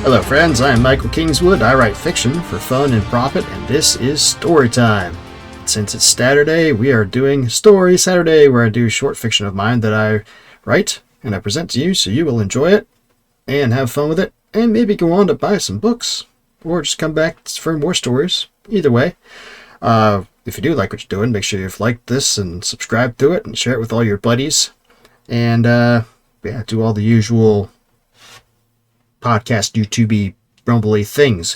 Hello friends, I am Michael Kingswood. I write fiction for fun and profit, and this is story time. Since it's Saturday, we are doing Story Saturday, where I do short fiction of mine that I write and I present to you so you will enjoy it and have fun with it, and maybe go on to buy some books, or just come back for more stories. Either way, if you do like what you're doing, make sure you've liked this and subscribe to it and share it with all your buddies. And do all the usual podcast, YouTube-y, rumbly things.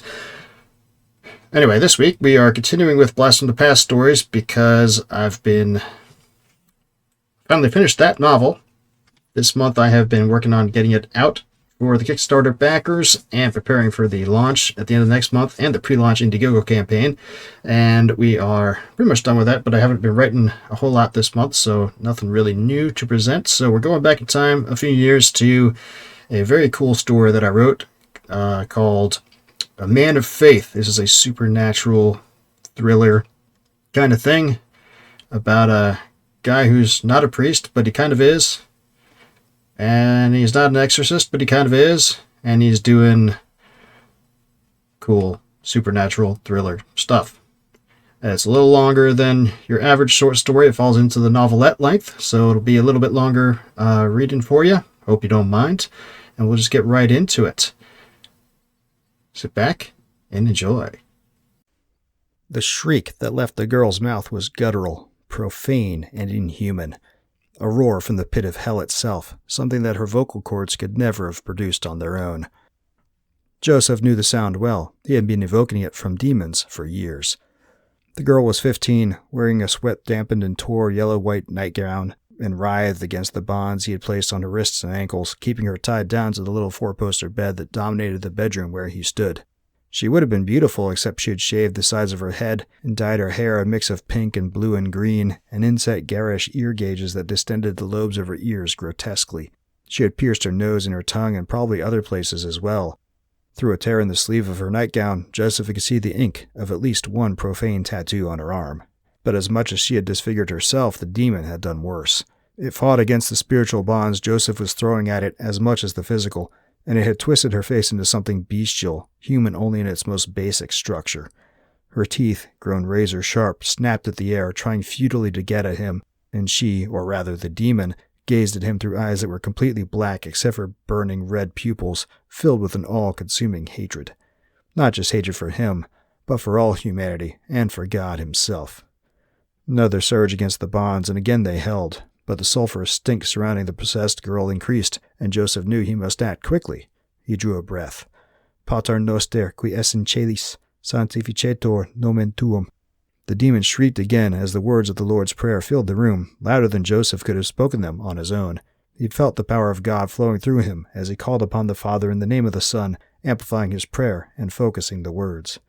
Anyway, this week we are continuing with Blast from the Past stories because I've been finally finished that novel. This month I have been working on getting it out for the Kickstarter backers and preparing for the launch at the end of next month and the pre-launch Indiegogo campaign. And we are pretty much done with that, but I haven't been writing a whole lot this month, so nothing really new to present. So we're going back in time a few years to a very cool story that I wrote called A Man of Faith. This is a supernatural thriller kind of thing about a guy who's not a priest, but he kind of is. And he's not an exorcist, but he kind of is. And he's doing cool supernatural thriller stuff. And it's a little longer than your average short story. It falls into the novelette length, so it'll be a little bit longer reading for you. Hope you don't mind. And we'll just get right into it. Sit back and enjoy. The shriek that left the girl's mouth was guttural, profane, and inhuman. A roar from the pit of hell itself, something that her vocal cords could never have produced on their own. Joseph knew the sound well. He had been evoking it from demons for years. The girl was 15, wearing a sweat-dampened and tore yellow-white nightgown, and writhed against the bonds he had placed on her wrists and ankles, keeping her tied down to the little four-poster bed that dominated the bedroom where he stood. She would have been beautiful, except she had shaved the sides of her head and dyed her hair a mix of pink and blue and green, and inset garish ear gauges that distended the lobes of her ears grotesquely. She had pierced her nose and her tongue and probably other places as well. Through a tear in the sleeve of her nightgown, Joseph could see the ink of at least one profane tattoo on her arm. But as much as she had disfigured herself, the demon had done worse. It fought against the spiritual bonds Joseph was throwing at it as much as the physical, and it had twisted her face into something bestial, human only in its most basic structure. Her teeth, grown razor-sharp, snapped at the air, trying futilely to get at him, and she, or rather the demon, gazed at him through eyes that were completely black except for burning red pupils, filled with an all-consuming hatred. Not just hatred for him, but for all humanity, and for God himself. Another surge against the bonds, and again they held. But the sulphurous stink surrounding the possessed girl increased, and Joseph knew he must act quickly. He drew a breath. Pater noster, qui es in celis, sanctificetur nomen tuum. The demon shrieked again as the words of the Lord's Prayer filled the room, louder than Joseph could have spoken them on his own. He felt the power of God flowing through him as he called upon the Father in the name of the Son, amplifying his prayer and focusing the words.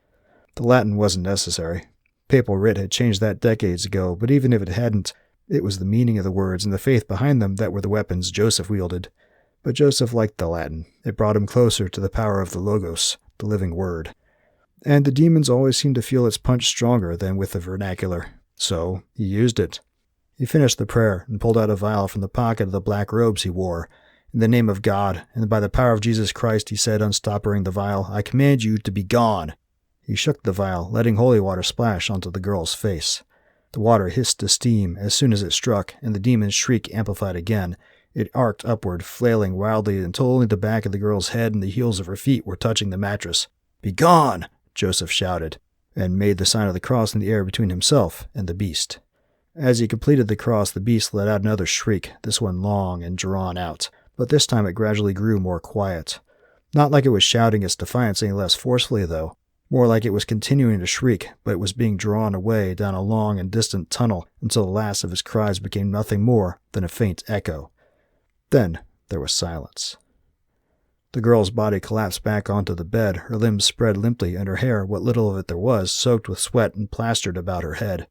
The Latin wasn't necessary. Papal writ had changed that decades ago, but even if it hadn't, it was the meaning of the words and the faith behind them that were the weapons Joseph wielded. But Joseph liked the Latin. It brought him closer to the power of the Logos, the living word. And the demons always seemed to feel its punch stronger than with the vernacular. So he used it. He finished the prayer and pulled out a vial from the pocket of the black robes he wore. In the name of God, and by the power of Jesus Christ, he said, unstoppering the vial, I command you to be gone. He shook the vial, letting holy water splash onto the girl's face. The water hissed to steam as soon as it struck, and the demon's shriek amplified again. It arced upward, flailing wildly until only the back of the girl's head and the heels of her feet were touching the mattress. Be gone! Joseph shouted, and made the sign of the cross in the air between himself and the beast. As he completed the cross, the beast let out another shriek, this one long and drawn out, but this time it gradually grew more quiet. Not like it was shouting its defiance any less forcefully, though. More like it was continuing to shriek, but it was being drawn away down a long and distant tunnel until the last of his cries became nothing more than a faint echo. Then there was silence. The girl's body collapsed back onto the bed, her limbs spread limply, and her hair, what little of it there was, soaked with sweat and plastered about her head.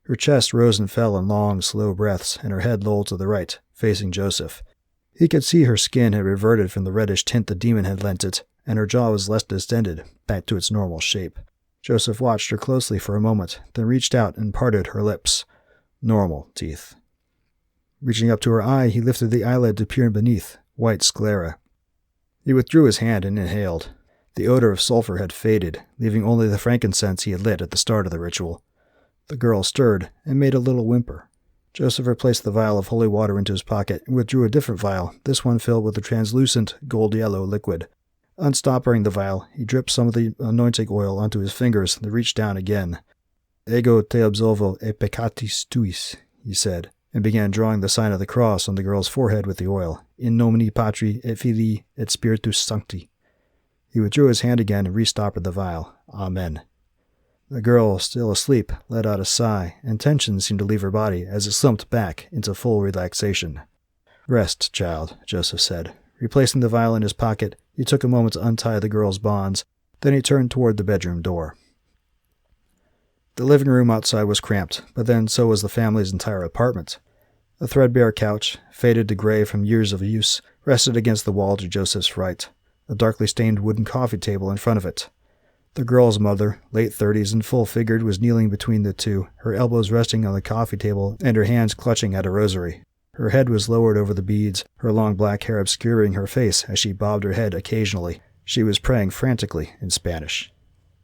Her chest rose and fell in long, slow breaths, and her head lolled to the right, facing Joseph. He could see her skin had reverted from the reddish tint the demon had lent it, and her jaw was less distended, back to its normal shape. Joseph watched her closely for a moment, then reached out and parted her lips. Normal teeth. Reaching up to her eye, he lifted the eyelid to peer beneath, white sclera. He withdrew his hand and inhaled. The odor of sulfur had faded, leaving only the frankincense he had lit at the start of the ritual. The girl stirred and made a little whimper. Joseph replaced the vial of holy water into his pocket and withdrew a different vial, this one filled with a translucent, gold-yellow liquid. Unstopping the vial, he dripped some of the anointing oil onto his fingers and reached down again. Ego te absolvo e peccatis tuis, he said, and began drawing the sign of the cross on the girl's forehead with the oil, in nomine Patri et Filii et Spiritus Sancti. He withdrew his hand again and restoppered the vial. Amen. The girl, still asleep, let out a sigh, and tension seemed to leave her body as it slumped back into full relaxation. Rest, child, Joseph said. Replacing the vial in his pocket, he took a moment to untie the girl's bonds, then he turned toward the bedroom door. The living room outside was cramped, but then so was the family's entire apartment. A threadbare couch, faded to gray from years of use, rested against the wall to Joseph's right, a darkly stained wooden coffee table in front of it. The girl's mother, late 30s and full-figured, was kneeling between the two, her elbows resting on the coffee table and her hands clutching at a rosary. Her head was lowered over the beads, her long black hair obscuring her face as she bobbed her head occasionally. She was praying frantically in Spanish.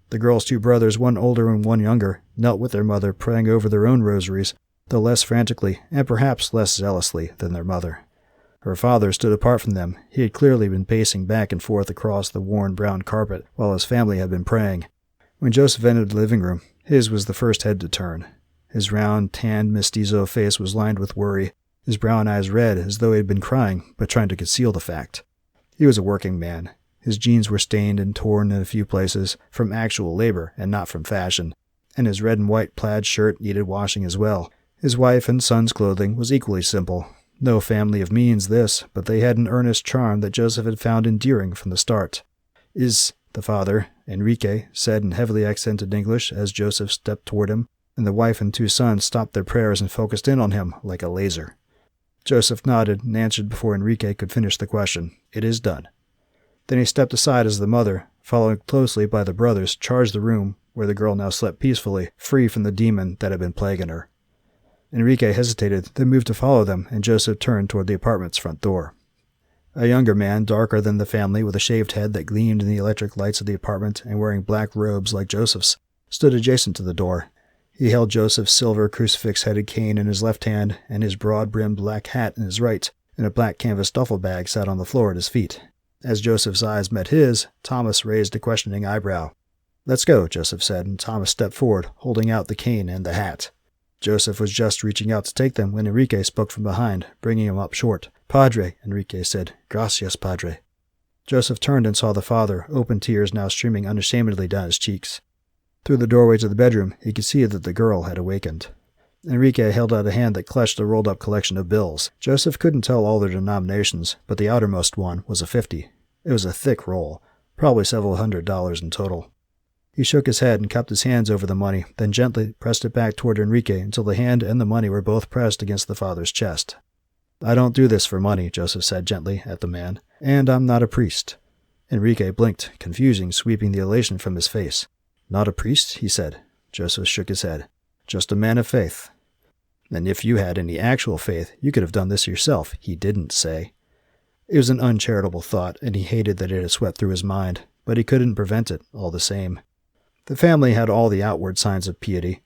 The girl's two brothers, one older and one younger, knelt with their mother, praying over their own rosaries, though less frantically and perhaps less zealously than their mother. Her father stood apart from them. He had clearly been pacing back and forth across the worn brown carpet while his family had been praying. When Joseph entered the living room, his was the first head to turn. His round, tanned, mestizo face was lined with worry, his brown eyes red as though he had been crying, but trying to conceal the fact. He was a working man. His jeans were stained and torn in a few places, from actual labor and not from fashion, and his red and white plaid shirt needed washing as well. His wife and son's clothing was equally simple. No family of means, this, but they had an earnest charm that Joseph had found endearing from the start. "Is the father," Enrique said in heavily accented English as Joseph stepped toward him, and the wife and two sons stopped their prayers and focused in on him like a laser. Joseph nodded and answered before Enrique could finish the question. "It is done." Then he stepped aside as the mother, followed closely by the brothers, charged the room where the girl now slept peacefully, free from the demon that had been plaguing her. Enrique hesitated, then moved to follow them, and Joseph turned toward the apartment's front door. A younger man, darker than the family, with a shaved head that gleamed in the electric lights of the apartment and wearing black robes like Joseph's, stood adjacent to the door. He held Joseph's silver crucifix-headed cane in his left hand and his broad-brimmed black hat in his right, and a black canvas duffel bag sat on the floor at his feet. As Joseph's eyes met his, Thomas raised a questioning eyebrow. "Let's go," Joseph said, and Thomas stepped forward, holding out the cane and the hat. Joseph was just reaching out to take them when Enrique spoke from behind, bringing him up short. "Padre," Enrique said. "Gracias, Padre." Joseph turned and saw the father, open tears now streaming unashamedly down his cheeks. Through the doorway to the bedroom, he could see that the girl had awakened. Enrique held out a hand that clutched a rolled-up collection of bills. Joseph couldn't tell all their denominations, but the outermost one was a 50. It was a thick roll, probably several $100s in total. He shook his head and cupped his hands over the money, then gently pressed it back toward Enrique until the hand and the money were both pressed against the father's chest. "I don't do this for money," Joseph said gently at the man, "and I'm not a priest." Enrique blinked, confusing, sweeping the elation from his face. "Not a priest?" he said. Joseph shook his head. "Just a man of faith." "And if you had any actual faith, you could have done this yourself," he didn't say. It was an uncharitable thought, and he hated that it had swept through his mind, but he couldn't prevent it, all the same. The family had all the outward signs of piety.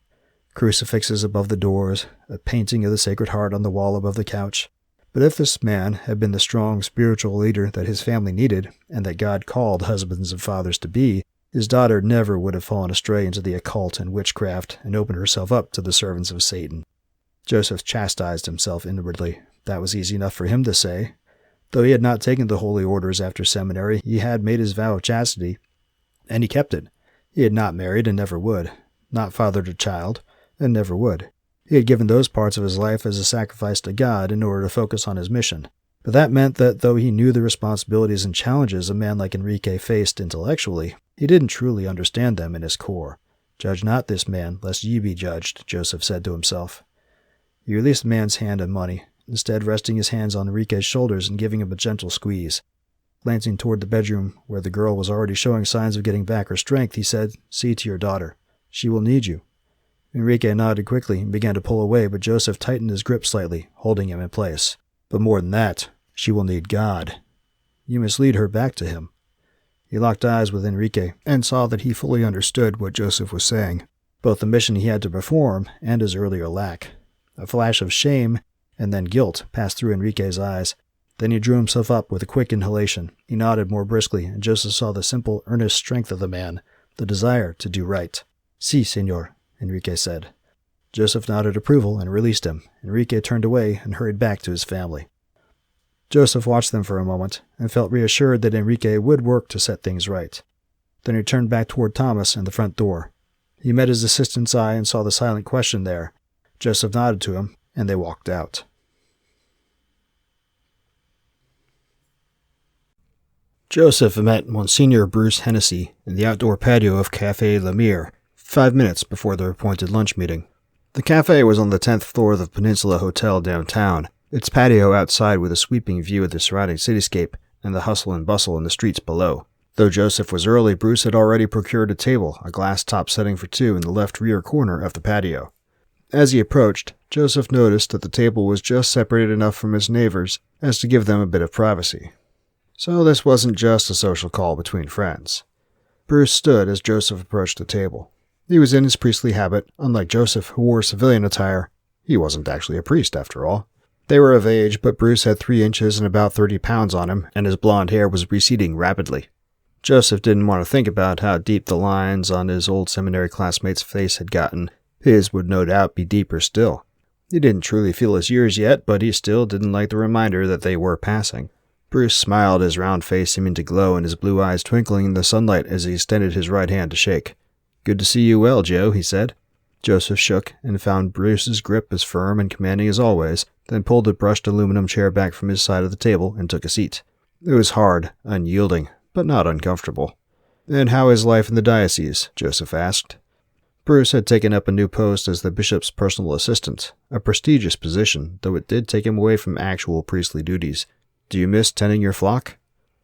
Crucifixes above the doors, a painting of the Sacred Heart on the wall above the couch. But if this man had been the strong spiritual leader that his family needed, and that God called husbands and fathers to be, his daughter never would have fallen astray into the occult and witchcraft and opened herself up to the servants of Satan. Joseph chastised himself inwardly. That was easy enough for him to say. Though he had not taken the holy orders after seminary, he had made his vow of chastity, and he kept it. He had not married and never would, not fathered a child, and never would. He had given those parts of his life as a sacrifice to God in order to focus on his mission. But that meant that though he knew the responsibilities and challenges a man like Enrique faced intellectually, he didn't truly understand them in his core. "Judge not this man, lest ye be judged," Joseph said to himself. He released the man's hand and money, instead resting his hands on Enrique's shoulders and giving him a gentle squeeze. Glancing toward the bedroom, where the girl was already showing signs of getting back her strength, he said, "See to your daughter. She will need you." Enrique nodded quickly and began to pull away, but Joseph tightened his grip slightly, holding him in place. "But more than that, she will need God. You must lead her back to him." He locked eyes with Enrique and saw that he fully understood what Joseph was saying, both the mission he had to perform and his earlier lack. A flash of shame and then guilt passed through Enrique's eyes. Then he drew himself up with a quick inhalation. He nodded more briskly, and Joseph saw the simple, earnest strength of the man, the desire to do right. "Si, senor," Enrique said. Joseph nodded approval and released him. Enrique turned away and hurried back to his family. Joseph watched them for a moment and felt reassured that Enrique would work to set things right. Then he turned back toward Thomas and the front door. He met his assistant's eye and saw the silent question there. Joseph nodded to him, and they walked out. Joseph met Monsignor Bruce Hennessy in the outdoor patio of Café Lemire 5 minutes before their appointed lunch meeting. The cafe was on the 10th floor of the Peninsula Hotel downtown, its patio outside with a sweeping view of the surrounding cityscape and the hustle and bustle in the streets below. Though Joseph was early, Bruce had already procured a table, a glass-top setting for two in the left rear corner of the patio. As he approached, Joseph noticed that the table was just separated enough from his neighbors as to give them a bit of privacy. So this wasn't just a social call between friends. Bruce stood as Joseph approached the table. He was in his priestly habit. Unlike Joseph, who wore civilian attire, he wasn't actually a priest after all. They were of age, but Bruce had 3 inches and about 30 pounds on him, and his blonde hair was receding rapidly. Joseph didn't want to think about how deep the lines on his old seminary classmate's face had gotten. His would no doubt be deeper still. He didn't truly feel his years yet, but he still didn't like the reminder that they were passing. Bruce smiled, his round face seeming to glow and his blue eyes twinkling in the sunlight as he extended his right hand to shake. "Good to see you well, Joe," he said. Joseph shook and found Bruce's grip as firm and commanding as always, then pulled the brushed aluminum chair back from his side of the table and took a seat. It was hard, unyielding, but not uncomfortable. "And how is life in the diocese?" Joseph asked. Bruce had taken up a new post as the bishop's personal assistant, a prestigious position, though it did take him away from actual priestly duties. "Do you miss tending your flock?"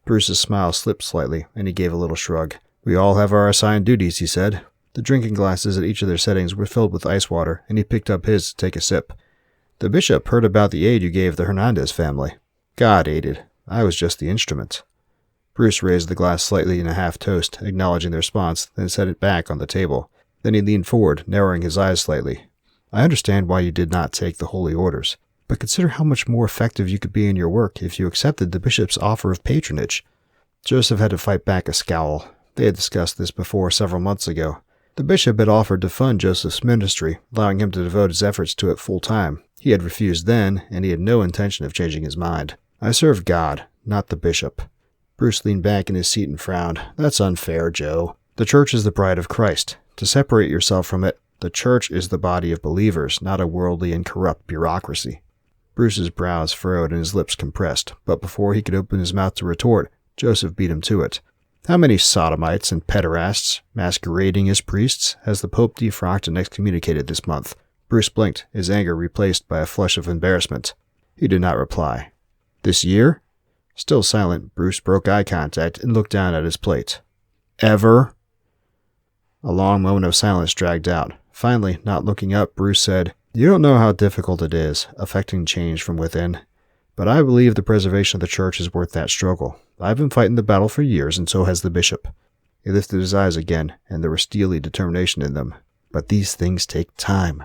Bruce's smile slipped slightly, and he gave a little shrug. "We all have our assigned duties," he said. The drinking glasses at each of their settings were filled with ice water, and he picked up his to take a sip. "The bishop heard about the aid you gave the Hernandez family." "God aided. I was just the instrument." Bruce raised the glass slightly in a half-toast, acknowledging the response, then set it back on the table. Then he leaned forward, narrowing his eyes slightly. "I understand why you did not take the holy orders, but consider how much more effective you could be in your work if you accepted the bishop's offer of patronage." Joseph had to fight back a scowl. They had discussed this before several months ago. The bishop had offered to fund Joseph's ministry, allowing him to devote his efforts to it full-time. He had refused then, and he had no intention of changing his mind. "I serve God, not the bishop." Bruce leaned back in his seat and frowned. "That's unfair, Joe. The church is the bride of Christ. To separate yourself from it, the church is the body of believers, not a worldly and corrupt bureaucracy." Bruce's brows furrowed and his lips compressed, but before he could open his mouth to retort, Joseph beat him to it. "How many sodomites and pederasts, masquerading as priests, has the Pope defrocked and excommunicated this month?" Bruce blinked, his anger replaced by a flush of embarrassment. He did not reply. "This year?" Still silent, Bruce broke eye contact and looked down at his plate. "Ever?" A long moment of silence dragged out. Finally, not looking up, Bruce said, "You don't know how difficult it is, affecting change from within. But I believe the preservation of the church is worth that struggle. I've been fighting the battle for years, and so has the bishop." He lifted his eyes again, and there was steely determination in them. "But these things take time."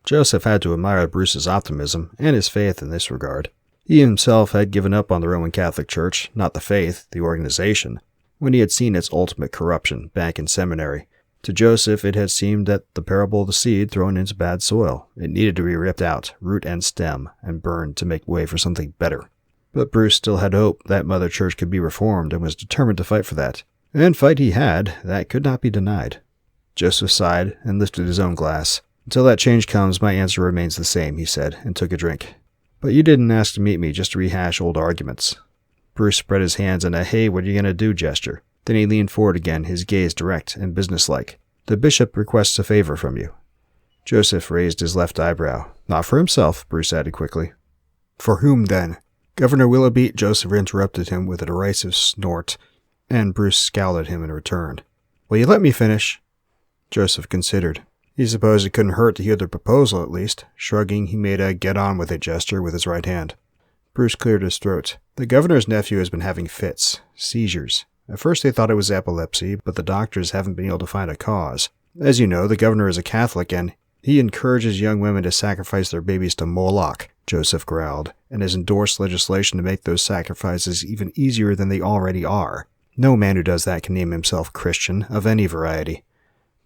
Joseph had to admire Bruce's optimism and his faith in this regard. He himself had given up on the Roman Catholic Church, not the faith, the organization, when he had seen its ultimate corruption back in seminary. To Joseph, it had seemed that the parable of the seed thrown into bad soil. It needed to be ripped out, root and stem, and burned to make way for something better. But Bruce still had hope that Mother Church could be reformed and was determined to fight for that. And fight he had, that could not be denied. Joseph sighed and lifted his own glass. "Until that change comes, my answer remains the same," he said, and took a drink. "But you didn't ask to meet me just to rehash old arguments." Bruce spread his hands in a "hey, what are you going to do" gesture. Then he leaned forward again, his gaze direct and businesslike. "The bishop requests a favor from you." Joseph raised his left eyebrow. "Not for himself," Bruce added quickly. "For whom, then?" Governor Willoughby, Joseph interrupted him with a derisive snort, and Bruce scowled at him in return. "Will you let me finish?" Joseph considered. He supposed it couldn't hurt to hear the proposal at least. Shrugging, he made a get-on-with-it gesture with his right hand. Bruce cleared his throat. "The governor's nephew has been having fits, seizures. At first they thought it was epilepsy, but the doctors haven't been able to find a cause. As you know, the governor is a Catholic, and he encourages young women to sacrifice their babies to Moloch, Joseph growled, and has endorsed legislation to make those sacrifices even easier than they already are. No man who does that can name himself Christian, of any variety.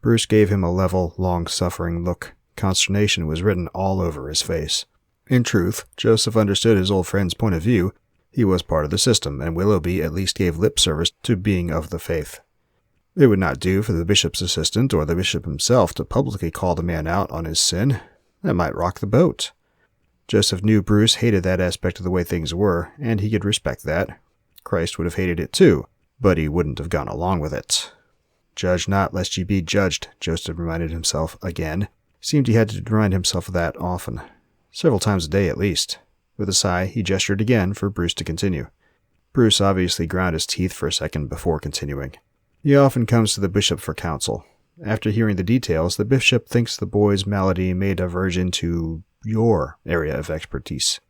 Bruce gave him a level, long-suffering look. Consternation was written all over his face. In truth, Joseph understood his old friend's point of view. He was part of the system, and Willoughby at least gave lip service to being of the faith. It would not do for the bishop's assistant or the bishop himself to publicly call the man out on his sin. That might rock the boat. Joseph knew Bruce hated that aspect of the way things were, and he could respect that. Christ would have hated it too, but he wouldn't have gone along with it. Judge not, lest ye be judged, Joseph reminded himself again. Seemed he had to remind himself of that often. Several times a day at least. With a sigh, he gestured again for Bruce to continue. Bruce obviously ground his teeth for a second before continuing. He often comes to the bishop for counsel. After hearing the details, the bishop thinks the boy's malady may diverge into your area of expertise.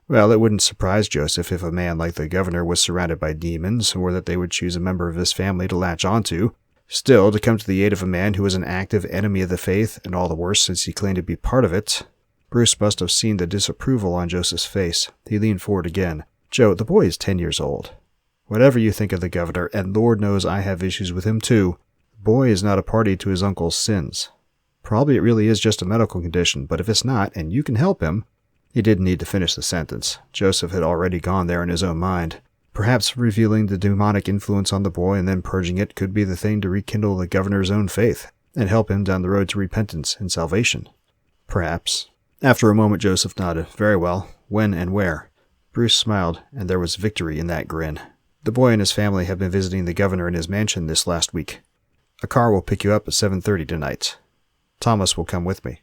Well, it wouldn't surprise Joseph if a man like the governor was surrounded by demons, or that they would choose a member of his family to latch onto. Still, to come to the aid of a man who was an active enemy of the faith, and all the worse since he claimed to be part of it. Bruce must have seen the disapproval on Joseph's face. He leaned forward again. Joe, the boy is 10 years old. Whatever you think of the governor, and Lord knows I have issues with him too, the boy is not a party to his uncle's sins. Probably it really is just a medical condition, but if it's not, and you can help him... He didn't need to finish the sentence. Joseph had already gone there in his own mind. Perhaps revealing the demonic influence on the boy and then purging it could be the thing to rekindle the governor's own faith, and help him down the road to repentance and salvation. Perhaps. After a moment, Joseph nodded. Very well. When and where? Bruce smiled, and there was victory in that grin. The boy and his family have been visiting the governor in his mansion this last week. A car will pick you up at 7:30 tonight. Thomas will come with me.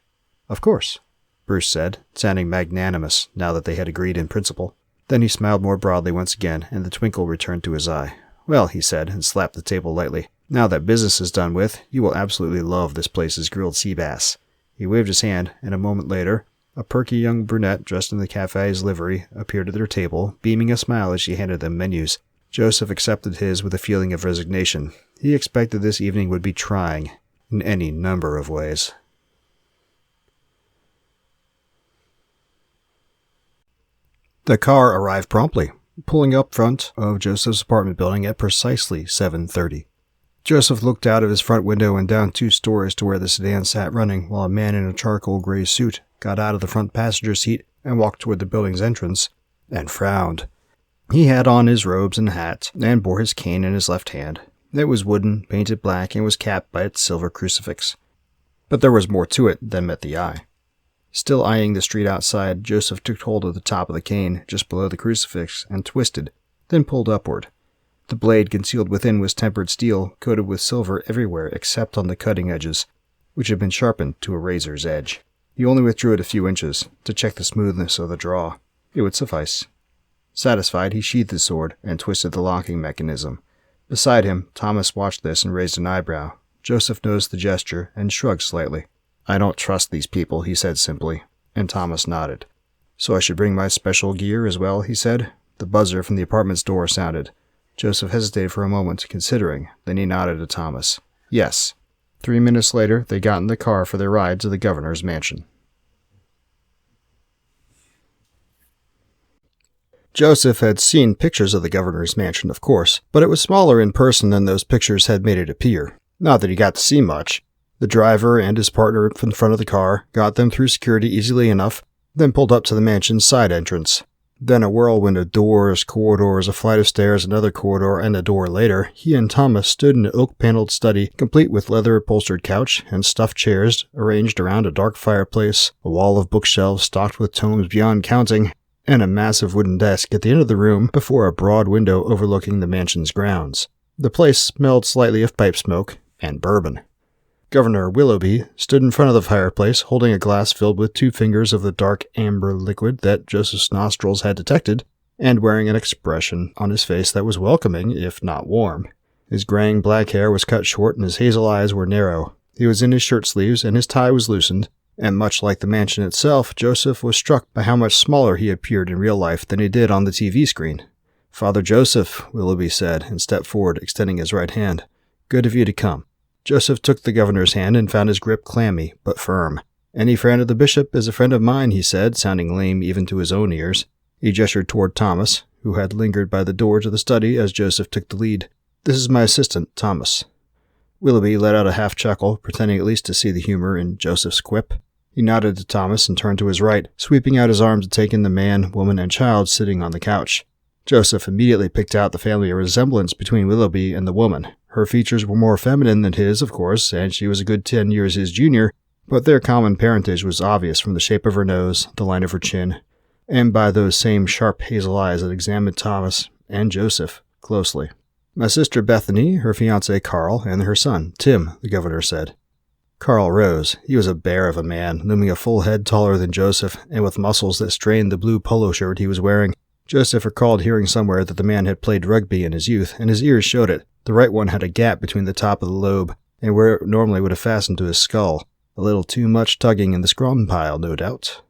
Of course, Bruce said, sounding magnanimous now that they had agreed in principle. Then he smiled more broadly once again, and the twinkle returned to his eye. Well, he said, and slapped the table lightly. Now that business is done with, you will absolutely love this place's grilled sea bass. He waved his hand, and a moment later, a perky young brunette dressed in the cafe's livery appeared at their table, beaming a smile as she handed them menus. Joseph accepted his with a feeling of resignation. He expected this evening would be trying, in any number of ways. The car arrived promptly, pulling up front of Joseph's apartment building at precisely 7:30. Joseph looked out of his front window and down 2 stories to where the sedan sat running, while a man in a charcoal gray suit got out of the front passenger seat and walked toward the building's entrance, and frowned. He had on his robes and hat, and bore his cane in his left hand. It was wooden, painted black, and was capped by its silver crucifix. But there was more to it than met the eye. Still eyeing the street outside, Joseph took hold of the top of the cane, just below the crucifix, and twisted, then pulled upward. The blade concealed within was tempered steel, coated with silver everywhere except on the cutting edges, which had been sharpened to a razor's edge. He only withdrew it a few inches, to check the smoothness of the draw. It would suffice. Satisfied, he sheathed his sword and twisted the locking mechanism. Beside him, Thomas watched this and raised an eyebrow. Joseph noticed the gesture and shrugged slightly. I don't trust these people, he said simply, and Thomas nodded. So I should bring my special gear as well, he said. The buzzer from the apartment's door sounded. Joseph hesitated for a moment, considering. Then he nodded to Thomas. Yes. 3 minutes later, they got in the car for their ride to the governor's mansion. Joseph had seen pictures of the governor's mansion, of course, but it was smaller in person than those pictures had made it appear. Not that he got to see much. The driver and his partner from the front of the car got them through security easily enough, then pulled up to the mansion's side entrance. Then a whirlwind of doors, corridors, a flight of stairs, another corridor, and a door later, he and Thomas stood in an oak-paneled study, complete with leather-upholstered couch and stuffed chairs arranged around a dark fireplace, a wall of bookshelves stocked with tomes beyond counting, and a massive wooden desk at the end of the room before a broad window overlooking the mansion's grounds. The place smelled slightly of pipe smoke and bourbon. Governor Willoughby stood in front of the fireplace, holding a glass filled with 2 fingers of the dark amber liquid that Joseph's nostrils had detected, and wearing an expression on his face that was welcoming, if not warm. His graying black hair was cut short and his hazel eyes were narrow. He was in his shirt sleeves and his tie was loosened, and much like the mansion itself, Joseph was struck by how much smaller he appeared in real life than he did on the TV screen. "Father Joseph," Willoughby said, and stepped forward, extending his right hand. "Good of you to come." Joseph took the governor's hand and found his grip clammy, but firm. "Any friend of the bishop is a friend of mine," he said, sounding lame even to his own ears. He gestured toward Thomas, who had lingered by the door to the study as Joseph took the lead. "This is my assistant, Thomas." Willoughby let out a half-chuckle, pretending at least to see the humor in Joseph's quip. He nodded to Thomas and turned to his right, sweeping out his arm to take in the man, woman, and child sitting on the couch. Joseph immediately picked out the family resemblance between Willoughby and the woman. Her features were more feminine than his, of course, and she was a good 10 years his junior, but their common parentage was obvious from the shape of her nose, the line of her chin, and by those same sharp hazel eyes that examined Thomas and Joseph closely. "My sister Bethany, her fiancé Carl, and her son, Tim," the governor said. Carl rose. He was a bear of a man, looming a full head taller than Joseph, and with muscles that strained the blue polo shirt he was wearing. Joseph recalled hearing somewhere that the man had played rugby in his youth, and his ears showed it. The right one had a gap between the top of the lobe, and where it normally would have fastened to his skull. A little too much tugging in the scrum pile, no doubt.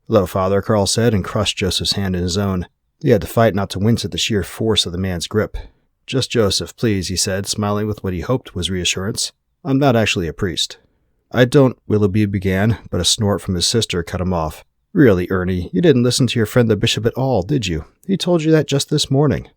"Hello, Father," Carl said, and crushed Joseph's hand in his own. He had to fight not to wince at the sheer force of the man's grip. "Just Joseph, please," he said, smiling with what he hoped was reassurance. "I'm not actually a priest." "I don't," Willoughby began, but a snort from his sister cut him off. "Really, Ernie, you didn't listen to your friend the bishop at all, did you? He told you that just this morning."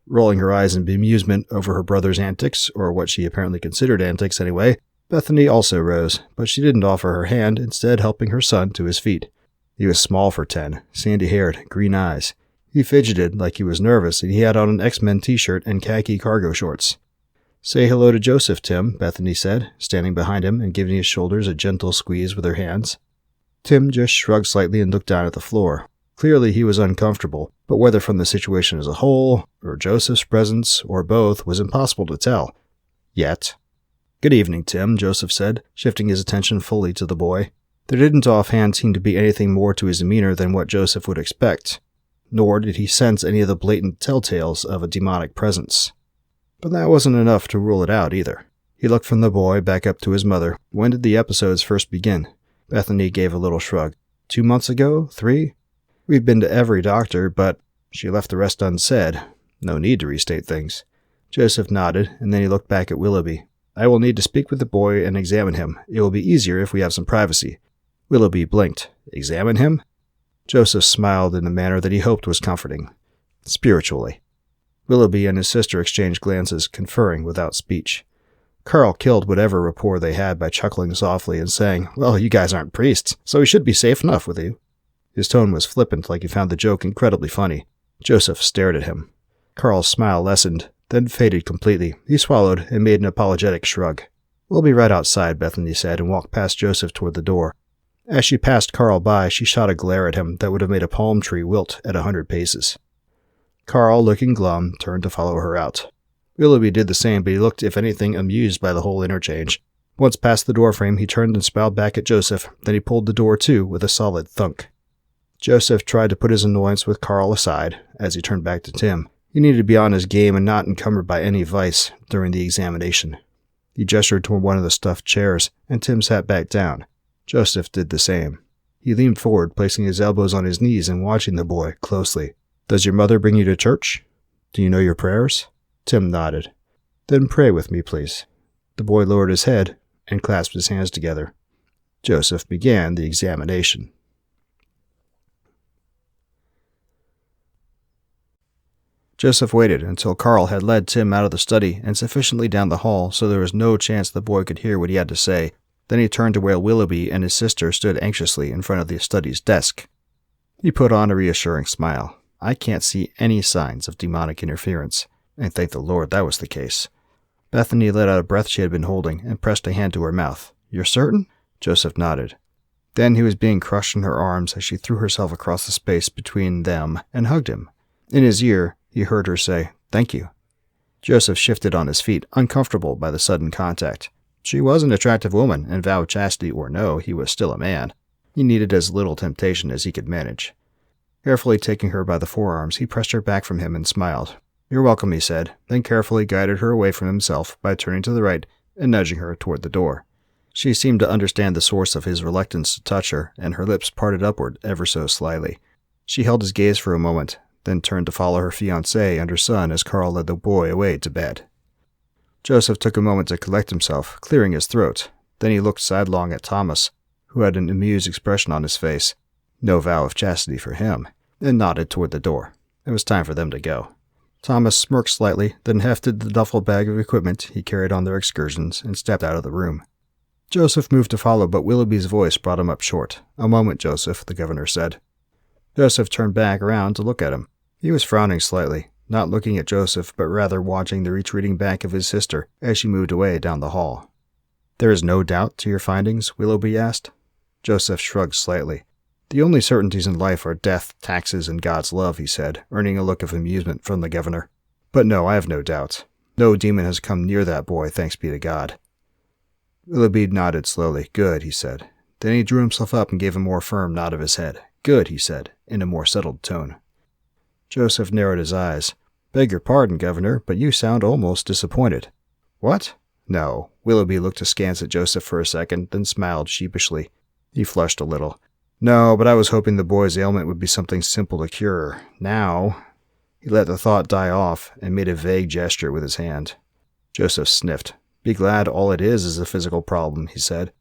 Rolling her eyes in bemusement over her brother's antics, or what she apparently considered antics anyway, Bethany also rose, but she didn't offer her hand, instead helping her son to his feet. He was small for 10, sandy-haired, green eyes. He fidgeted like he was nervous, and he had on an X-Men t-shirt and khaki cargo shorts. "Say hello to Joseph, Tim," Bethany said, standing behind him and giving his shoulders a gentle squeeze with her hands. Tim just shrugged slightly and looked down at the floor. Clearly he was uncomfortable, but whether from the situation as a whole, or Joseph's presence, or both, was impossible to tell. Yet. "Good evening, Tim," Joseph said, shifting his attention fully to the boy. There didn't offhand seem to be anything more to his demeanor than what Joseph would expect, nor did he sense any of the blatant telltales of a demonic presence. But that wasn't enough to rule it out, either. He looked from the boy back up to his mother. "When did the episodes first begin?" Bethany gave a little shrug. 2 months ago? 3? We've been to every doctor, but she left the rest unsaid. No need to restate things. Joseph nodded, and then he looked back at Willoughby. "I will need to speak with the boy and examine him. It will be easier if we have some privacy." Willoughby blinked. "Examine him?" Joseph smiled in a manner that he hoped was comforting. "Spiritually." Willoughby and his sister exchanged glances, conferring without speech. Carl killed whatever rapport they had by chuckling softly and saying, "Well, you guys aren't priests, so we should be safe enough with you." His tone was flippant, like he found the joke incredibly funny. Joseph stared at him. Carl's smile lessened, then faded completely. He swallowed and made an apologetic shrug. "We'll be right outside," Bethany said, and walked past Joseph toward the door. As she passed Carl by, she shot a glare at him that would have made a palm tree wilt at 100 paces. Carl, looking glum, turned to follow her out. Willoughby did the same, but he looked, if anything, amused by the whole interchange. Once past the doorframe, he turned and smiled back at Joseph, then he pulled the door to with a solid thunk. Joseph tried to put his annoyance with Carl aside, as he turned back to Tim. He needed to be on his game and not encumbered by any vice during the examination. He gestured toward one of the stuffed chairs, and Tim sat back down. Joseph did the same. He leaned forward, placing his elbows on his knees and watching the boy closely. "Does your mother bring you to church? Do you know your prayers?" Tim nodded. "Then pray with me, please." The boy lowered his head and clasped his hands together. Joseph began the examination. Joseph waited until Carl had led Tim out of the study and sufficiently down the hall so there was no chance the boy could hear what he had to say. Then he turned to where Willoughby and his sister stood anxiously in front of the study's desk. He put on a reassuring smile. "I can't see any signs of demonic interference, and thank the Lord that was the case." Bethany let out a breath she had been holding and pressed a hand to her mouth. "You're certain?" Joseph nodded. Then he was being crushed in her arms as she threw herself across the space between them and hugged him. In his ear, he heard her say, "Thank you." Joseph shifted on his feet, uncomfortable by the sudden contact. She was an attractive woman, and vow chastity or no, he was still a man. He needed as little temptation as he could manage. Carefully taking her by the forearms, he pressed her back from him and smiled. "You're welcome," he said, then carefully guided her away from himself by turning to the right and nudging her toward the door. She seemed to understand the source of his reluctance to touch her, and her lips parted upward ever so slyly. She held his gaze for a moment, then turned to follow her fiancé and her son as Carl led the boy away to bed. Joseph took a moment to collect himself, clearing his throat. Then he looked sidelong at Thomas, who had an amused expression on his face, no vow of chastity for him, and nodded toward the door. It was time for them to go. Thomas smirked slightly, then hefted the duffel bag of equipment he carried on their excursions and stepped out of the room. Joseph moved to follow, but Willoughby's voice brought him up short. "A moment, Joseph," the governor said. Joseph turned back around to look at him. He was frowning slightly, not looking at Joseph, but rather watching the retreating back of his sister as she moved away down the hall. "There is no doubt to your findings?" Willoughby asked. Joseph shrugged slightly. "The only certainties in life are death, taxes, and God's love," he said, earning a look of amusement from the governor. "But no, I have no doubt. No demon has come near that boy, thanks be to God." Willoughby nodded slowly. "Good," he said. Then he drew himself up and gave a more firm nod of his head. "Good," he said, in a more settled tone. Joseph narrowed his eyes. "Beg your pardon, Governor, but you sound almost disappointed." "What?" "No." Willoughby looked askance at Joseph for a second, then smiled sheepishly. He flushed a little. "No, but I was hoping the boy's ailment would be something simple to cure. Now—" He let the thought die off and made a vague gesture with his hand. Joseph sniffed. "Be glad all it is a physical problem," he said.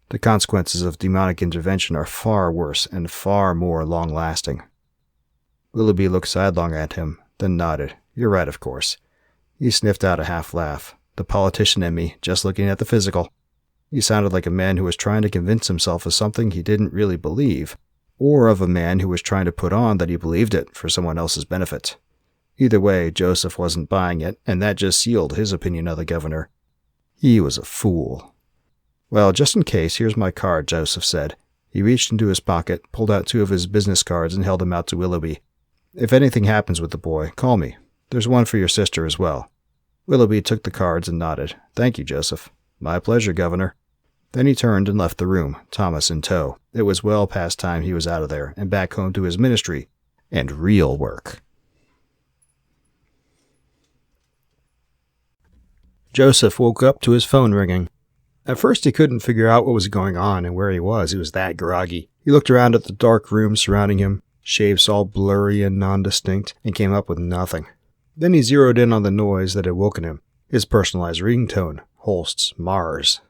"The consequences of demonic intervention are far worse and far more long-lasting." Willoughby looked sidelong at him, then nodded. "You're right, of course." He sniffed out a half-laugh. "The politician in me, just looking at the physical." He sounded like a man who was trying to convince himself of something he didn't really believe, or of a man who was trying to put on that he believed it for someone else's benefit. Either way, Joseph wasn't buying it, and that just sealed his opinion of the governor. He was a fool. "Well, just in case, here's my card," Joseph said. He reached into his pocket, pulled out 2 of his business cards, and held them out to Willoughby. "If anything happens with the boy, call me. There's one for your sister as well." Willoughby took the cards and nodded. "Thank you, Joseph." "My pleasure, Governor." Then he turned and left the room, Thomas in tow. It was well past time he was out of there and back home to his ministry and real work. Joseph woke up to his phone ringing. At first he couldn't figure out what was going on and where he was. He was that groggy. He looked around at the dark room surrounding him, shapes all blurry and non-distinct, and came up with nothing. Then he zeroed in on the noise that had woken him, his personalized ringtone, Holst's Mars.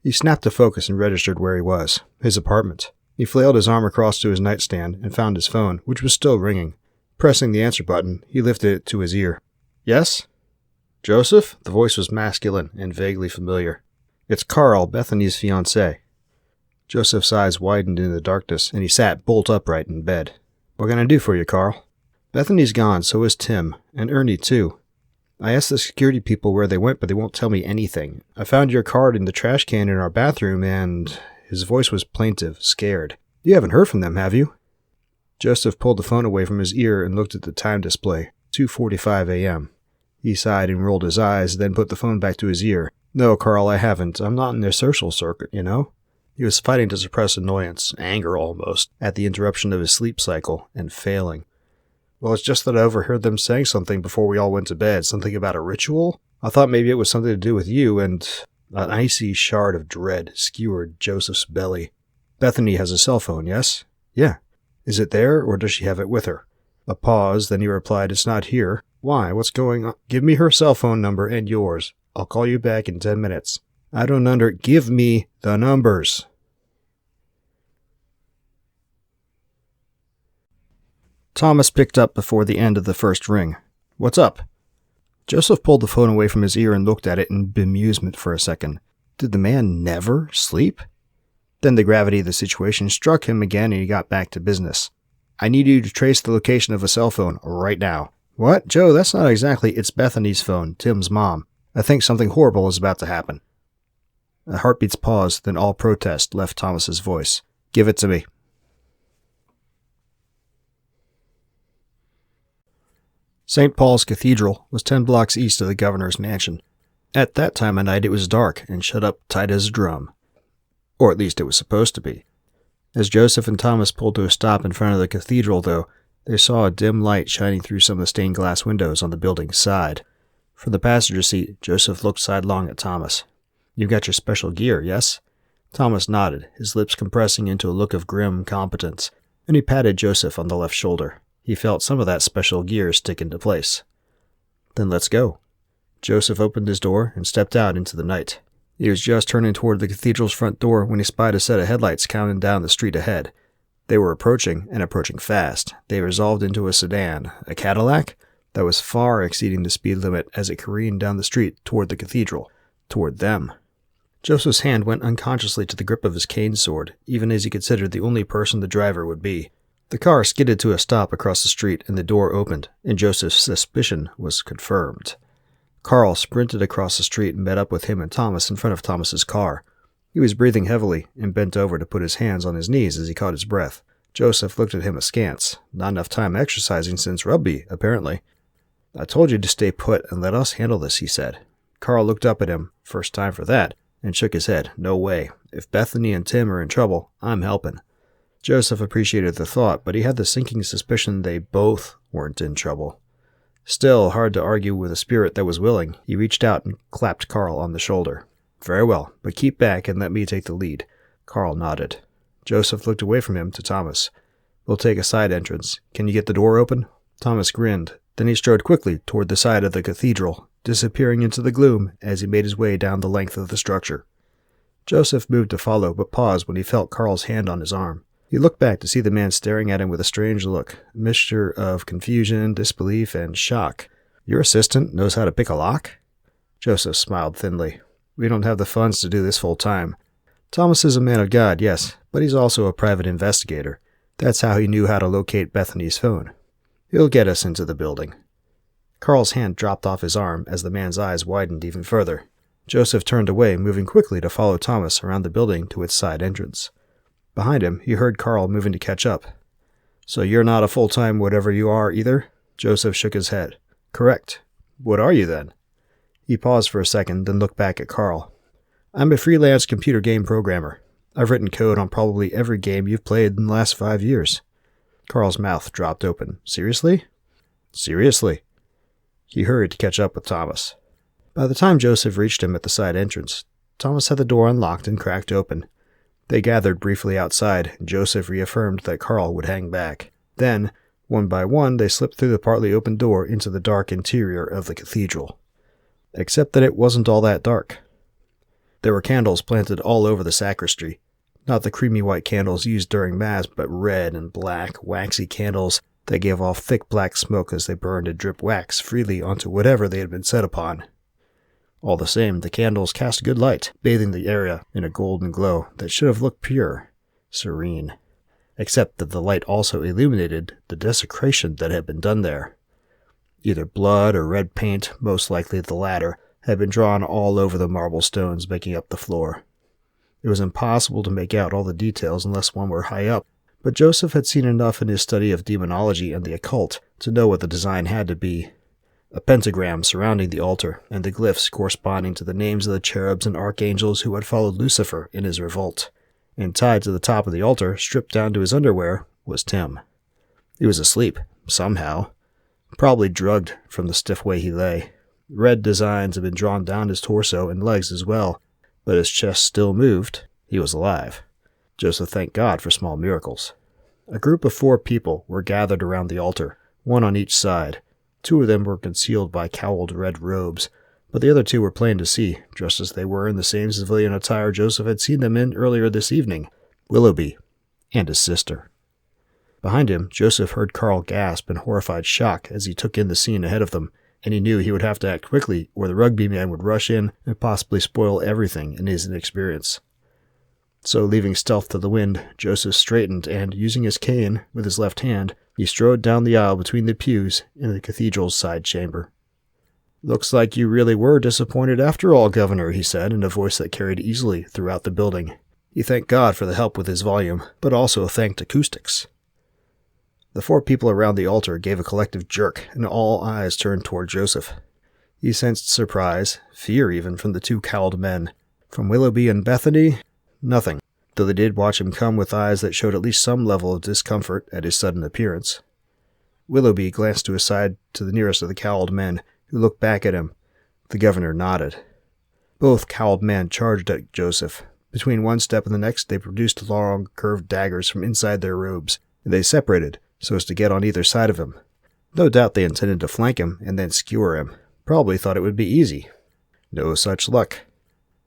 He snapped to focus and registered where he was, his apartment. He flailed his arm across to his nightstand and found his phone, which was still ringing. Pressing the answer button, he lifted it to his ear. "Yes?" "Joseph?" The voice was masculine and vaguely familiar. "It's Carl, Bethany's fiancé." Joseph's eyes widened in the darkness, and he sat bolt upright in bed. "What can I do for you, Carl?" "Bethany's gone, so is Tim, and Ernie, too. I asked the security people where they went, but they won't tell me anything. I found your card in the trash can in our bathroom, and—" His voice was plaintive, scared. "You haven't heard from them, have you?" Joseph pulled the phone away from his ear and looked at the time display, 2:45 a.m. He sighed and rolled his eyes, then put the phone back to his ear. "No, Carl, I haven't. I'm not in their social circuit, you know?" He was fighting to suppress annoyance, anger almost, at the interruption of his sleep cycle, and failing. "Well, it's just that I overheard them saying something before we all went to bed, something about a ritual. I thought maybe it was something to do with you, and—" An icy shard of dread skewered Joseph's belly. "Bethany has a cell phone, yes?" "Yeah." "Is it there, or does she have it with her?" A pause, then he replied, "It's not here." "Why? What's going on?" "Give me her cell phone number and yours. I'll call you back in 10 minutes. "I don't Give me the numbers." Thomas picked up before the end of the first ring. "What's up?" Joseph pulled the phone away from his ear and looked at it in bemusement for a second. Did the man never sleep? Then the gravity of the situation struck him again and he got back to business. "I need you to trace the location of a cell phone right now." "What? Joe, that's not exactly— It's Bethany's phone, Tim's mom. I think something horrible is about to happen." A heartbeat's pause, then all protest left Thomas's voice. "Give it to me." St. Paul's Cathedral was 10 blocks east of the governor's mansion. At that time of night it was dark and shut up tight as a drum. Or at least it was supposed to be. As Joseph and Thomas pulled to a stop in front of the cathedral, though, they saw a dim light shining through some of the stained glass windows on the building's side. From the passenger seat, Joseph looked sidelong at Thomas. "You've got your special gear, yes?" Thomas nodded, his lips compressing into a look of grim competence, and he patted Joseph on the left shoulder. He felt some of that special gear stick into place. Then let's go. Joseph opened his door and stepped out into the night. He was just turning toward the cathedral's front door when he spied a set of headlights counting down the street ahead. They were approaching, and approaching fast. They resolved into a sedan, a Cadillac, that was far exceeding the speed limit as it careened down the street toward the cathedral, toward them. Joseph's hand went unconsciously to the grip of his cane sword, even as he considered the only person the driver would be. The car skidded to a stop across the street, and the door opened, and Joseph's suspicion was confirmed. Carl sprinted across the street and met up with him and Thomas in front of Thomas's car. He was breathing heavily and bent over to put his hands on his knees as he caught his breath. Joseph looked at him askance. Not enough time exercising since rugby, apparently. "I told you to stay put and let us handle this," he said. Carl looked up at him, first time for that, and shook his head. "No way. If Bethany and Tim are in trouble, I'm helping." Joseph appreciated the thought, but he had the sinking suspicion they both weren't in trouble. Still, hard to argue with a spirit that was willing, he reached out and clapped Carl on the shoulder. "Very well, but keep back and let me take the lead." Carl nodded. Joseph looked away from him to Thomas. "We'll take a side entrance. Can you get the door open?" Thomas grinned. Then he strode quickly toward the side of the cathedral, disappearing into the gloom as he made his way down the length of the structure. Joseph moved to follow, but paused when he felt Carl's hand on his arm. He looked back to see the man staring at him with a strange look, a mixture of confusion, disbelief, and shock. "Your assistant knows how to pick a lock?" Joseph smiled thinly. "We don't have the funds to do this full time. Thomas is a man of God, yes, but he's also a private investigator. That's how he knew how to locate Bethany's phone. He'll get us into the building." Carl's hand dropped off his arm as the man's eyes widened even further. Joseph turned away, moving quickly to follow Thomas around the building to its side entrance. Behind him, he heard Carl moving to catch up. "So you're not a full-time whatever you are either?" Joseph shook his head. "Correct. What are you then?" He paused for a second, then looked back at Carl. "I'm a freelance computer game programmer. I've written code on probably every game you've played in the last 5 years. Carl's mouth dropped open. "Seriously?" "Seriously." He hurried to catch up with Thomas. By the time Joseph reached him at the side entrance, Thomas had the door unlocked and cracked open. They gathered briefly outside, and Joseph reaffirmed that Carl would hang back. Then, one by one, they slipped through the partly open door into the dark interior of the cathedral. Except that it wasn't all that dark. There were candles planted all over the sacristy. Not the creamy white candles used during Mass, but red and black, waxy candles that gave off thick black smoke as they burned and dripped wax freely onto whatever they had been set upon. All the same, the candles cast good light, bathing the area in a golden glow that should have looked pure, serene. Except that the light also illuminated the desecration that had been done there. Either blood or red paint, most likely the latter, had been drawn all over the marble stones making up the floor. It was impossible to make out all the details unless one were high up, but Joseph had seen enough in his study of demonology and the occult to know what the design had to be. A pentagram surrounding the altar, and the glyphs corresponding to the names of the cherubs and archangels who had followed Lucifer in his revolt. And tied to the top of the altar, stripped down to his underwear, was Tim. He was asleep, somehow. Probably drugged from the stiff way he lay. Red designs had been drawn down his torso and legs as well, but his chest still moved. He was alive. Joseph thanked God for small miracles. A group of 4 people were gathered around the altar, one on each side. 2 of them were concealed by cowled red robes, but the other 2 were plain to see, just as they were in the same civilian attire Joseph had seen them in earlier this evening, Willoughby and his sister. Behind him, Joseph heard Carl gasp in horrified shock as he took in the scene ahead of them, and he knew he would have to act quickly or the rugby man would rush in and possibly spoil everything in his inexperience. So, leaving stealth to the wind, Joseph straightened and, using his cane with his left hand, he strode down the aisle between the pews in the cathedral's side chamber. "Looks like you really were disappointed after all, Governor," he said in a voice that carried easily throughout the building. He thanked God for the help with his volume, but also thanked acoustics. The 4 people around the altar gave a collective jerk, and all eyes turned toward Joseph. He sensed surprise, fear even, from the 2 cowled men. From Willoughby and Bethany, nothing, though they did watch him come with eyes that showed at least some level of discomfort at his sudden appearance. Willoughby glanced to his side to the nearest of the cowled men, who looked back at him. The governor nodded. Both cowled men charged at Joseph. Between one step and the next, they produced long, curved daggers from inside their robes, and they separated, so as to get on either side of him. No doubt they intended to flank him and then skewer him. Probably thought it would be easy. No such luck.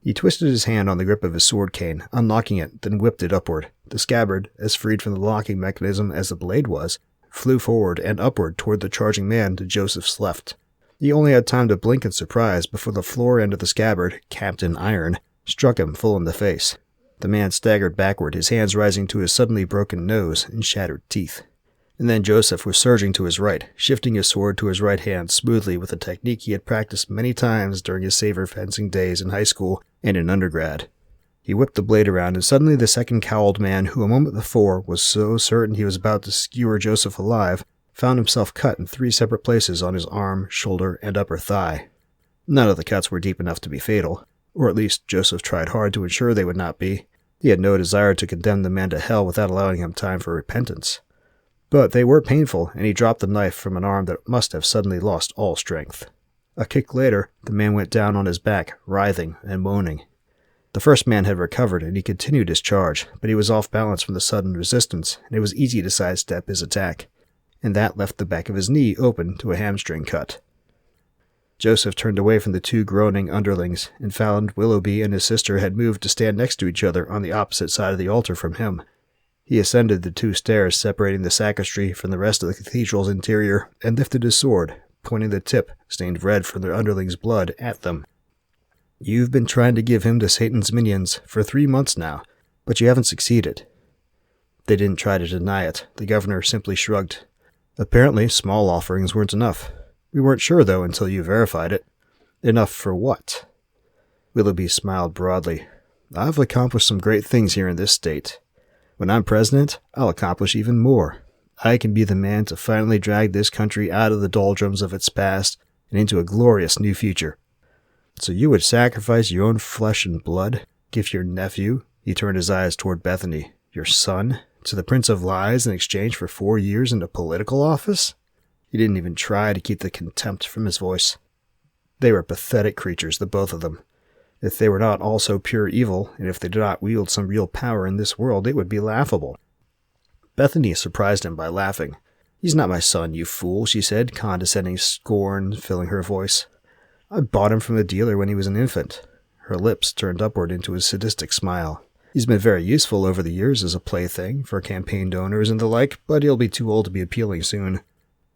He twisted his hand on the grip of his sword cane, unlocking it, then whipped it upward. The scabbard, as freed from the locking mechanism as the blade was, flew forward and upward toward the charging man to Joseph's left. He only had time to blink in surprise before the floor end of the scabbard, capped in iron, struck him full in the face. The man staggered backward, his hands rising to his suddenly broken nose and shattered teeth. And then Joseph was surging to his right, shifting his sword to his right hand smoothly with a technique he had practiced many times during his saber fencing days in high school and in undergrad. He whipped the blade around, and suddenly the second cowled man, who a moment before was so certain he was about to skewer Joseph alive, found himself cut in 3 separate places on his arm, shoulder, and upper thigh. None of the cuts were deep enough to be fatal, or at least Joseph tried hard to ensure they would not be. He had no desire to condemn the man to hell without allowing him time for repentance. But they were painful, and he dropped the knife from an arm that must have suddenly lost all strength. A kick later, the man went down on his back, writhing and moaning. The first man had recovered, and he continued his charge, but he was off balance from the sudden resistance, and it was easy to sidestep his attack, and that left the back of his knee open to a hamstring cut. Joseph turned away from the 2 groaning underlings, and found Willoughby and his sister had moved to stand next to each other on the opposite side of the altar from him. He ascended the 2 stairs separating the sacristy from the rest of the cathedral's interior, and lifted his sword, pointing the tip, stained red from their underling's blood, at them. "You've been trying to give him to Satan's minions for 3 months now, but you haven't succeeded." They didn't try to deny it. The governor simply shrugged. "Apparently, small offerings weren't enough. We weren't sure, though, until you verified it." "Enough for what?" Willoughby smiled broadly. "I've accomplished some great things here in this state. When I'm president, I'll accomplish even more. I can be the man to finally drag this country out of the doldrums of its past and into a glorious new future." "So you would sacrifice your own flesh and blood, give your nephew," he turned his eyes toward Bethany, "your son, to the Prince of Lies in exchange for 4 years in a political office?" He didn't even try to keep the contempt from his voice. They were pathetic creatures, the both of them. If they were not also pure evil, and if they did not wield some real power in this world, it would be laughable. Bethany surprised him by laughing. "He's not my son, you fool," she said, condescending scorn filling her voice. "I bought him from the dealer when he was an infant." Her lips turned upward into a sadistic smile. "He's been very useful over the years as a plaything for campaign donors and the like, but he'll be too old to be appealing soon."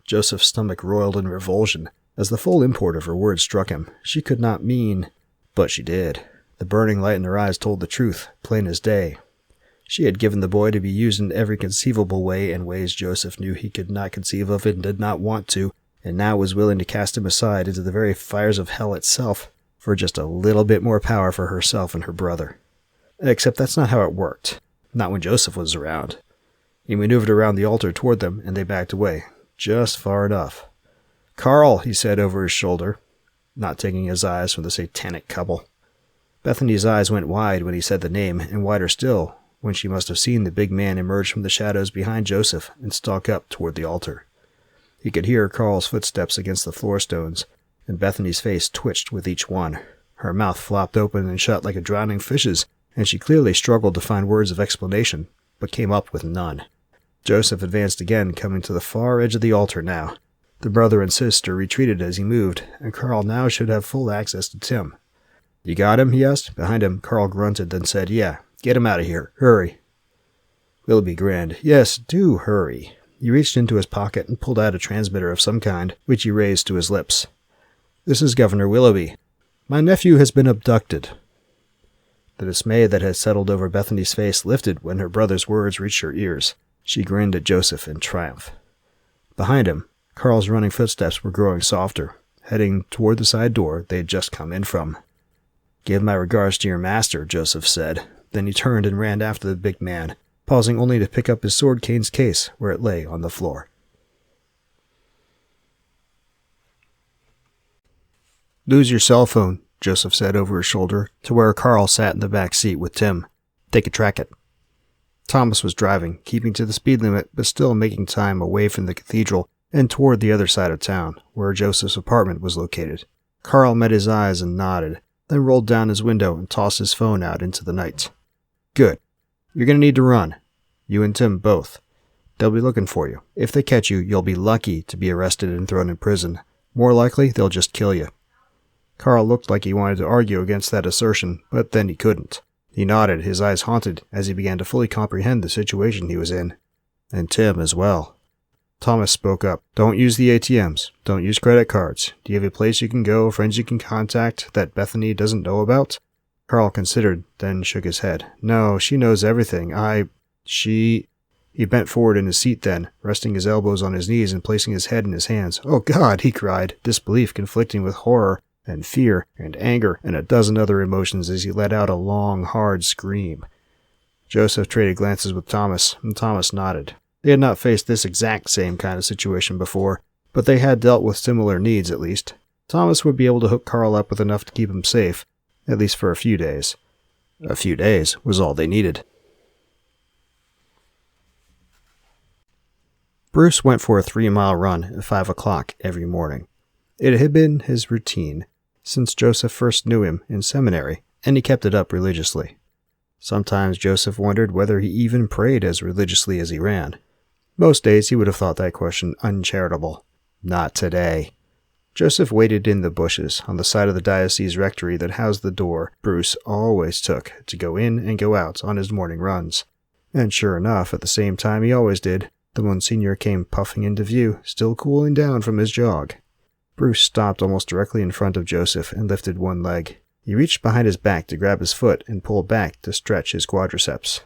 Joseph's stomach roiled in revulsion as the full import of her words struck him. She could not mean... But she did. The burning light in her eyes told the truth, plain as day. She had given the boy to be used in every conceivable way, and ways Joseph knew he could not conceive of and did not want to, and now was willing to cast him aside into the very fires of hell itself for just a little bit more power for herself and her brother. Except that's not how it worked. Not when Joseph was around. He maneuvered around the altar toward them, and they backed away, just far enough. "Carl," he said over his shoulder, not taking his eyes from the satanic couple. Bethany's eyes went wide when he said the name, and wider still when she must have seen the big man emerge from the shadows behind Joseph and stalk up toward the altar. He could hear Carl's footsteps against the floor stones, and Bethany's face twitched with each one. Her mouth flopped open and shut like a drowning fish's, and she clearly struggled to find words of explanation, but came up with none. Joseph advanced again, coming to the far edge of the altar now. The brother and sister retreated as he moved, and Carl now should have full access to Tim. "You got him?" he asked. Behind him, Carl grunted, then said, "Yeah, get him out of here. Hurry." Willoughby grinned. "Yes, do hurry." He reached into his pocket and pulled out a transmitter of some kind, which he raised to his lips. "This is Governor Willoughby. My nephew has been abducted." The dismay that had settled over Bethany's face lifted when her brother's words reached her ears. She grinned at Joseph in triumph. Behind him, Carl's running footsteps were growing softer, heading toward the side door they had just come in from. "Give my regards to your master," Joseph said. Then he turned and ran after the big man, pausing only to pick up his sword cane's case where it lay on the floor. "Lose your cell phone," Joseph said over his shoulder, to where Carl sat in the back seat with Tim. "They could track it." Thomas was driving, keeping to the speed limit, but still making time away from the cathedral and toward the other side of town, where Joseph's apartment was located. Carl met his eyes and nodded, then rolled down his window and tossed his phone out into the night. "Good. You're going to need to run. You and Tim both. They'll be looking for you. If they catch you, you'll be lucky to be arrested and thrown in prison. More likely, they'll just kill you." Carl looked like he wanted to argue against that assertion, but then he couldn't. He nodded, his eyes haunted, as he began to fully comprehend the situation he was in. And Tim as well. Thomas spoke up. "Don't use the ATMs. Don't use credit cards. Do you have a place you can go, friends you can contact, that Bethany doesn't know about?" Carl considered, then shook his head. "No, she knows everything. She... He bent forward in his seat then, resting his elbows on his knees and placing his head in his hands. "Oh God," he cried, disbelief conflicting with horror and fear and anger and a dozen other emotions as he let out a long, hard scream. Joseph traded glances with Thomas, and Thomas nodded. They had not faced this exact same kind of situation before, but they had dealt with similar needs at least. Thomas would be able to hook Carl up with enough to keep him safe, at least for a few days. A few days was all they needed. Bruce went for a 3-mile run at 5 o'clock every morning. It had been his routine since Joseph first knew him in seminary, and he kept it up religiously. Sometimes Joseph wondered whether he even prayed as religiously as he ran. Most days he would have thought that question uncharitable. Not today. Joseph waited in the bushes on the side of the diocese rectory that housed the door Bruce always took to go in and go out on his morning runs. And sure enough, at the same time he always did, the Monsignor came puffing into view, still cooling down from his jog. Bruce stopped almost directly in front of Joseph and lifted one leg. He reached behind his back to grab his foot and pull back to stretch his quadriceps.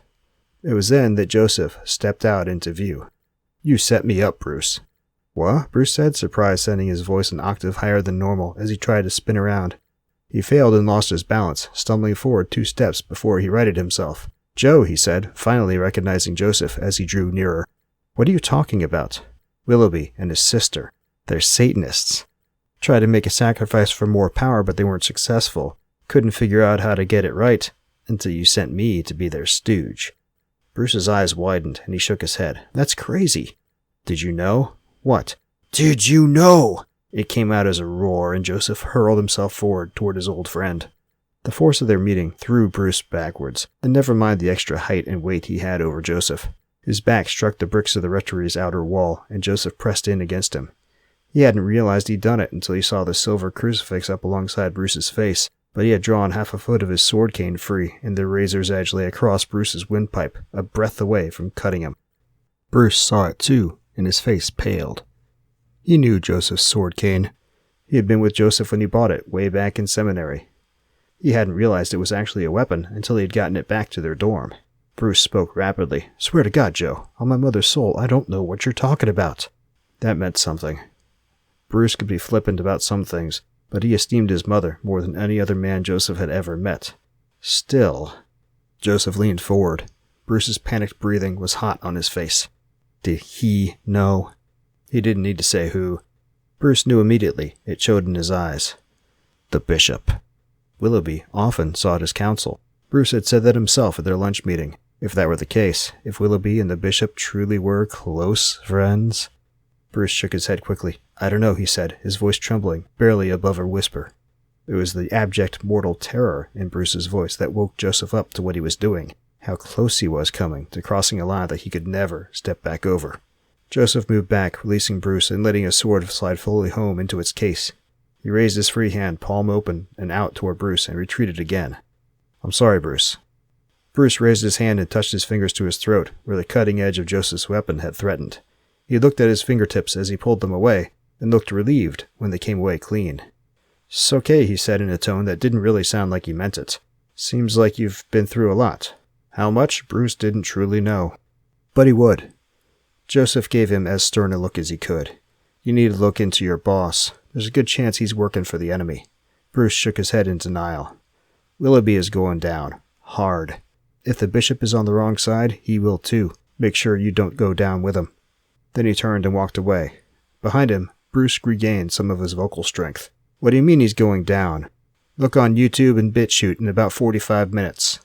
It was then that Joseph stepped out into view. "You set me up, Bruce." "What?" Bruce said, surprise sending his voice an octave higher than normal as he tried to spin around. He failed and lost his balance, stumbling forward 2 steps before he righted himself. "Joe," he said, finally recognizing Joseph as he drew nearer. "What are you talking about?" "Willoughby and his sister. They're Satanists. Tried to make a sacrifice for more power, but they weren't successful. Couldn't figure out how to get it right until you sent me to be their stooge." Bruce's eyes widened, and he shook his head. "That's crazy." "Did you know?" "What?" "Did you know?" It came out as a roar, and Joseph hurled himself forward toward his old friend. The force of their meeting threw Bruce backwards, and never mind the extra height and weight he had over Joseph. His back struck the bricks of the rectory's outer wall, and Joseph pressed in against him. He hadn't realized he'd done it until he saw the silver crucifix up alongside Bruce's face, but he had drawn half a foot of his sword cane free, and the razor's edge lay across Bruce's windpipe, a breath away from cutting him. Bruce saw it too, and his face paled. He knew Joseph's sword cane. He had been with Joseph when he bought it, way back in seminary. He hadn't realized it was actually a weapon until he had gotten it back to their dorm. Bruce spoke rapidly. "Swear to God, Joe, on my mother's soul, I don't know what you're talking about." That meant something. Bruce could be flippant about some things, but he esteemed his mother more than any other man Joseph had ever met. Still... Joseph leaned forward. Bruce's panicked breathing was hot on his face. Did he know? He didn't need to say who. Bruce knew immediately. It showed in his eyes. The bishop. Willoughby often sought his counsel. Bruce had said that himself at their lunch meeting. If that were the case, if Willoughby and the bishop truly were close friends... Bruce shook his head quickly. "I don't know," he said, his voice trembling, barely above a whisper. It was the abject mortal terror in Bruce's voice that woke Joseph up to what he was doing, how close he was coming to crossing a line that he could never step back over. Joseph moved back, releasing Bruce and letting his sword slide fully home into its case. He raised his free hand, palm open, and out toward Bruce and retreated again. "I'm sorry, Bruce." Bruce raised his hand and touched his fingers to his throat, where the cutting edge of Joseph's weapon had threatened. He looked at his fingertips as he pulled them away, and looked relieved when they came away clean. "It's okay," he said in a tone that didn't really sound like he meant it. "Seems like you've been through a lot." How much, Bruce didn't truly know. But he would. Joseph gave him as stern a look as he could. "You need to look into your boss. There's a good chance he's working for the enemy." Bruce shook his head in denial. "Willoughby is going down. Hard. If the bishop is on the wrong side, he will too. Make sure you don't go down with him." Then he turned and walked away. Behind him, Bruce regained some of his vocal strength. "What do you mean he's going down? Look on YouTube and BitChute in about 45 minutes.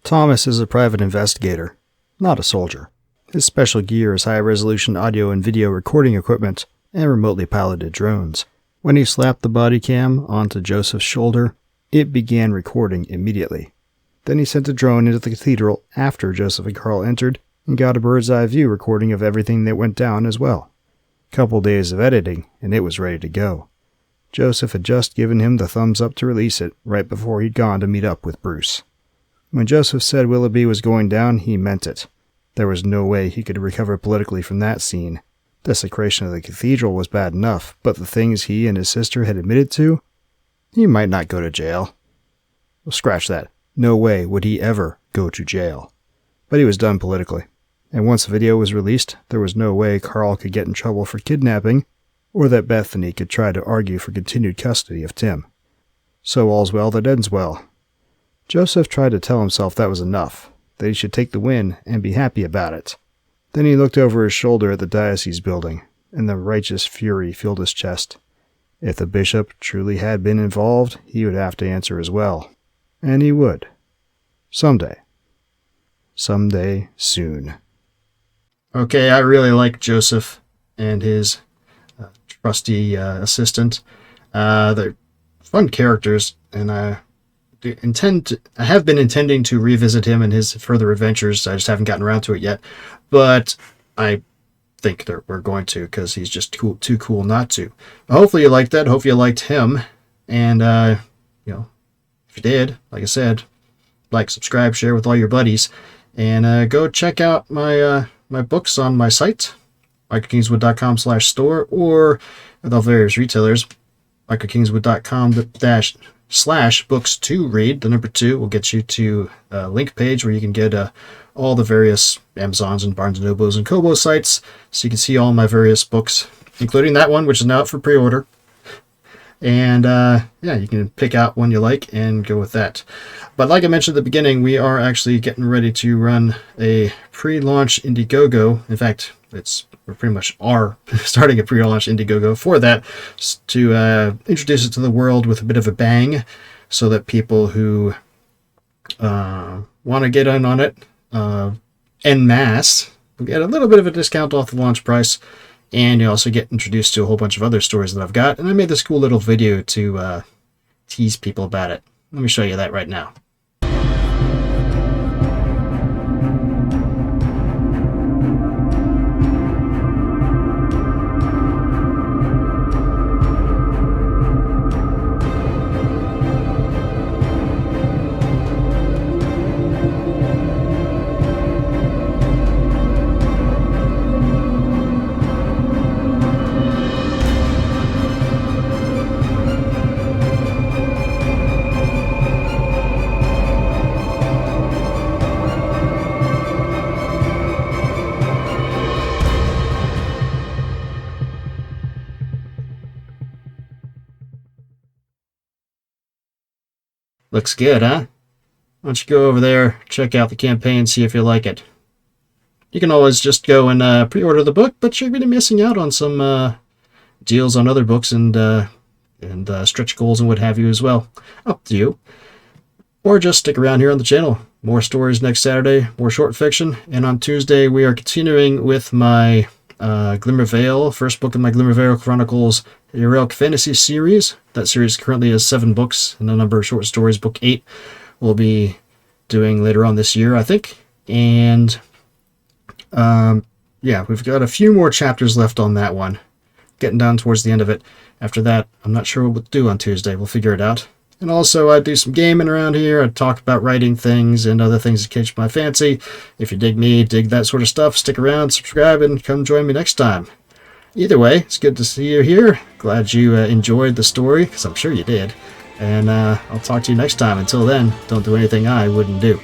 Thomas is a private investigator, not a soldier. His special gear is high-resolution audio and video recording equipment and remotely piloted drones. When he slapped the body cam onto Joseph's shoulder, it began recording immediately. Then he sent a drone into the cathedral after Joseph and Carl entered and got a bird's-eye view recording of everything that went down as well. Couple days of editing, and it was ready to go. Joseph had just given him the thumbs up to release it right before he'd gone to meet up with Bruce. When Joseph said Willoughby was going down, he meant it. There was no way he could recover politically from that scene. Desecration of the cathedral was bad enough, but the things he and his sister had admitted to? He might not go to jail. Well, scratch that. No way would he ever go to jail. But he was done politically. And once the video was released, there was no way Carl could get in trouble for kidnapping, or that Bethany could try to argue for continued custody of Tim. So all's well that ends well. Joseph tried to tell himself that was enough, that he should take the win and be happy about it. Then he looked over his shoulder at the diocese building, and the righteous fury filled his chest. If the bishop truly had been involved, he would have to answer as well. And he would. Someday. Someday soon. Okay, I really like Joseph and his trusty assistant. They're fun characters, and I have been intending to revisit him and his further adventures. I just haven't gotten around to it yet, but I think that we're going to, because he's just too cool not to. But hopefully you liked that. Hopefully you liked him, and if you did, like I said, like, subscribe, share with all your buddies, and go check out my my books on my site, michaelkingswood.com/store, or with all various retailers, michaelkingswood.com/books to read. The number 2 will get you to a link page where you can get all the various Amazons and Barnes & Nobles and Kobo sites, so you can see all my various books, including that one, which is now out for pre-order. And you can pick out one you like and go with that. But like I mentioned at the beginning, we are actually getting ready to run a pre-launch Indiegogo. In fact, we pretty much are starting a pre-launch Indiegogo for that, to introduce it to the world with a bit of a bang, so that people who want to get in on it en masse will get a little bit of a discount off the launch price. And you also get introduced to a whole bunch of other stories that I've got. And I made this cool little video to tease people about it. Let me show you that right now. Looks good, huh? Why don't you go over there, check out the campaign, see if you like it. You can always just go and pre-order the book, but you're going to be missing out on some deals on other books and stretch goals and what have you as well. Up to you. Or just stick around here on the channel. More stories next Saturday, more short fiction, and on Tuesday we are continuing with my Glimmervale, first book of my Glimmervale Chronicles Heroic Fantasy series. That series currently has 7 books and a number of short stories. Book 8 we'll be doing later on this year, I think. And we've got a few more chapters left on that one. Getting down towards the end of it. After that, I'm not sure what we'll do on Tuesday. We'll figure it out. And also, I do some gaming around here. I talk about writing things and other things that catch my fancy. If you dig me, dig that sort of stuff, stick around, subscribe, and come join me next time. Either way, it's good to see you here. Glad you enjoyed the story, because I'm sure you did. And I'll talk to you next time. Until then, don't do anything I wouldn't do.